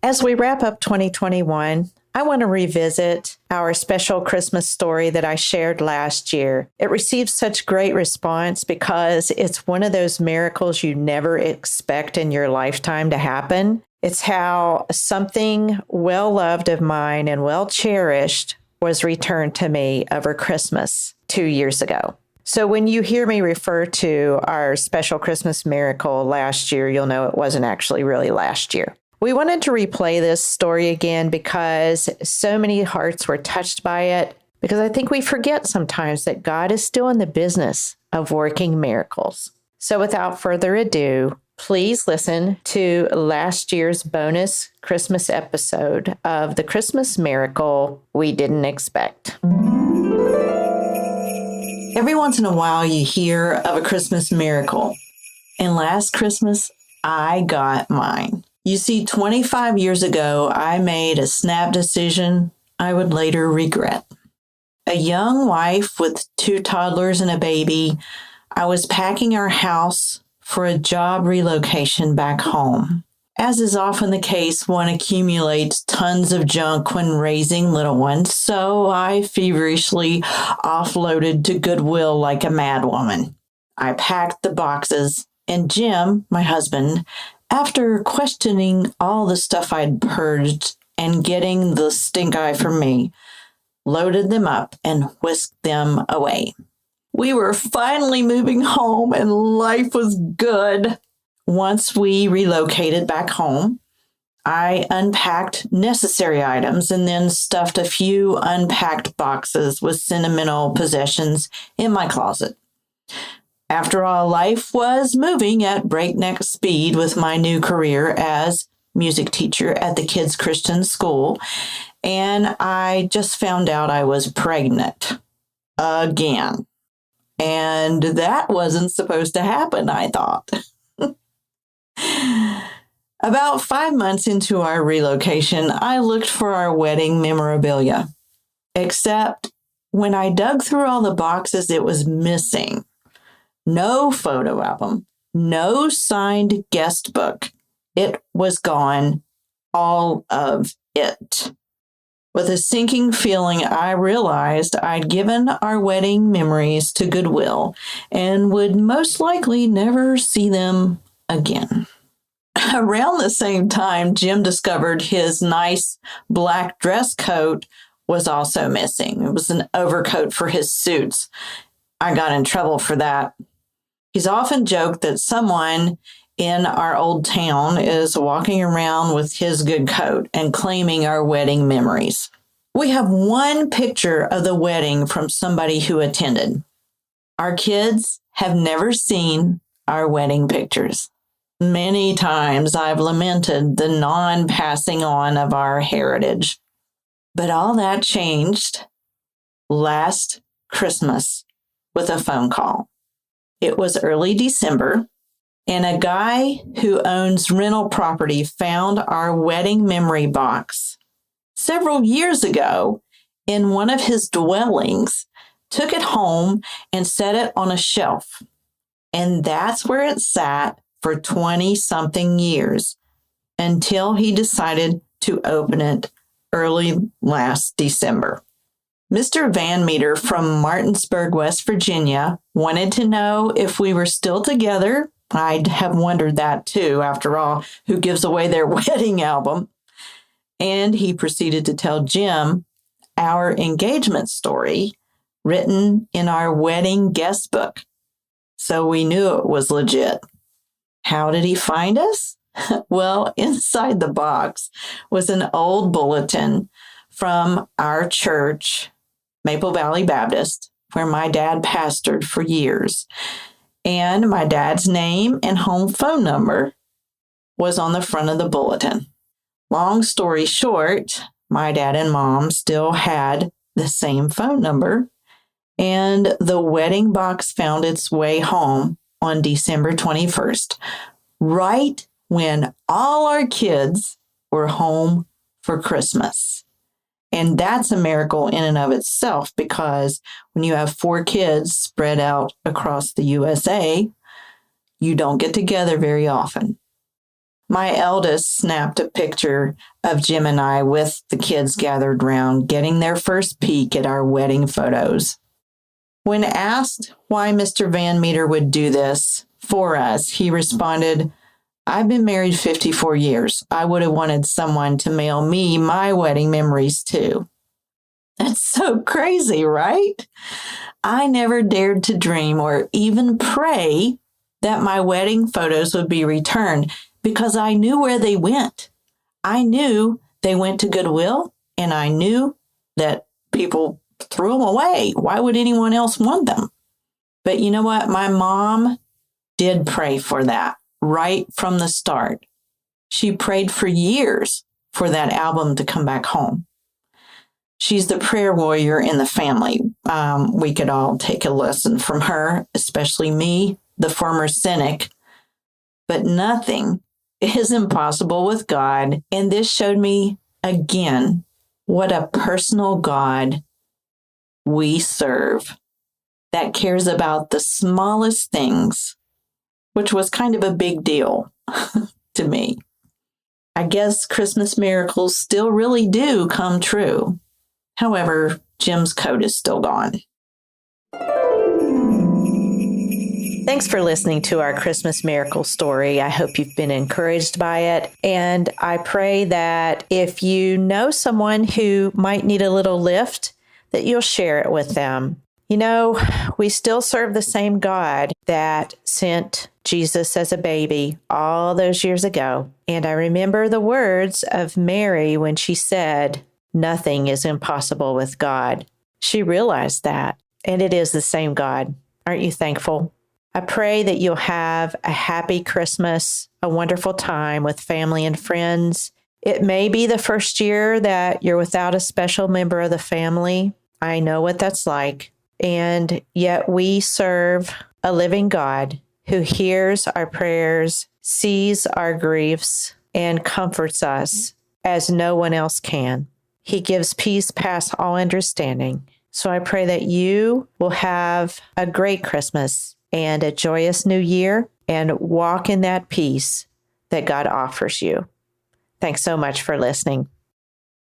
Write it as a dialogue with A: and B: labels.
A: As we wrap up 2021, I want to revisit our special Christmas story that I shared last year. It received such great response because it's one of those miracles you never expect in your lifetime to happen. It's how something well loved of mine and well cherished was returned to me over Christmas 2 years ago. So when you hear me refer to our special Christmas miracle last year, you'll know it wasn't actually really last year. We wanted to replay this story again because so many hearts were touched by it, because I think we forget sometimes that God is still in the business of working miracles. So without further ado, please listen to last year's bonus Christmas episode of The Christmas Miracle We Didn't Expect. Every once in a while you hear of a Christmas miracle, and last Christmas I got mine. You see, 25 years ago, I made a snap decision I would later regret. A young wife with 2 toddlers and a baby, I was packing our house for a job relocation back home. As is often the case, one accumulates tons of junk when raising little ones, so I feverishly offloaded to Goodwill like a madwoman. I packed the boxes, and Jim, my husband, after questioning all the stuff I'd purged and getting the stink eye from me, loaded them up and whisked them away. We were finally moving home and life was good. Once we relocated back home, I unpacked necessary items and then stuffed a few unpacked boxes with sentimental possessions in my closet. After all, life was moving at breakneck speed with my new career as music teacher at the kids' Christian school, and I just found out I was pregnant again. And that wasn't supposed to happen, I thought. About 5 months into our relocation, I looked for our wedding memorabilia, except when I dug through all the boxes, it was missing. No photo album, no signed guest book. It was gone, all of it. With a sinking feeling, I realized I'd given our wedding memories to Goodwill and would most likely never see them again. Around the same time, Jim discovered his nice black dress coat was also missing. It was an overcoat for his suits. I got in trouble for that. He's often joked that someone in our old town is walking around with his good coat and claiming our wedding memories. We have one picture of the wedding from somebody who attended. Our kids have never seen our wedding pictures. Many times I've lamented the non-passing on of our heritage. But all that changed last Christmas with a phone call. It was early December, and a guy who owns rental property found our wedding memory box several years ago in one of his dwellings, took it home and set it on a shelf. And that's where it sat for 20-something years until he decided to open it early last December. Mr. Van Meter from Martinsburg, West Virginia, wanted to know if we were still together. I'd have wondered that too, after all, who gives away their wedding album? And he proceeded to tell Jim our engagement story written in our wedding guest book. So we knew it was legit. How did he find us? Well, inside the box was an old bulletin from our church, Maple Valley Baptist, where my dad pastored for years. And my dad's name and home phone number was on the front of the bulletin. Long story short, my dad and mom still had the same phone number, and the wedding box found its way home on December 21st, right when all our kids were home for Christmas. And that's a miracle in and of itself, because when you have 4 kids spread out across the USA, you don't get together very often. My eldest snapped a picture of Jim and I with the kids gathered round, getting their first peek at our wedding photos. When asked why Mr. Van Meter would do this for us, he responded, "I've been married 54 years. I would have wanted someone to mail me my wedding memories too." That's so crazy, right? I never dared to dream or even pray that my wedding photos would be returned because I knew where they went. I knew they went to Goodwill, and I knew that people threw them away. Why would anyone else want them? But you know what? My mom did pray for that right from the start. She prayed for years for that album to come back home. She's the prayer warrior in the family. We could all take a lesson from her, especially me, the former cynic. But nothing is impossible with God. And this showed me again what a personal God we serve that cares about the smallest things, which was kind of a big deal to me. I guess Christmas miracles still really do come true. However, Jim's coat is still gone. Thanks for listening to our Christmas miracle story. I hope you've been encouraged by it. And I pray that if you know someone who might need a little lift, that you'll share it with them. You know, we still serve the same God that sent Jesus as a baby all those years ago. And I remember the words of Mary when she said, "Nothing is impossible with God." She realized that, and it is the same God. Aren't you thankful? I pray that you'll have a happy Christmas, a wonderful time with family and friends. It may be the first year that you're without a special member of the family. I know what that's like. And yet we serve a living God who hears our prayers, sees our griefs, and comforts us as no one else can. He gives peace past all understanding. So I pray that you will have a great Christmas and a joyous new year and walk in that peace that God offers you. Thanks so much for listening.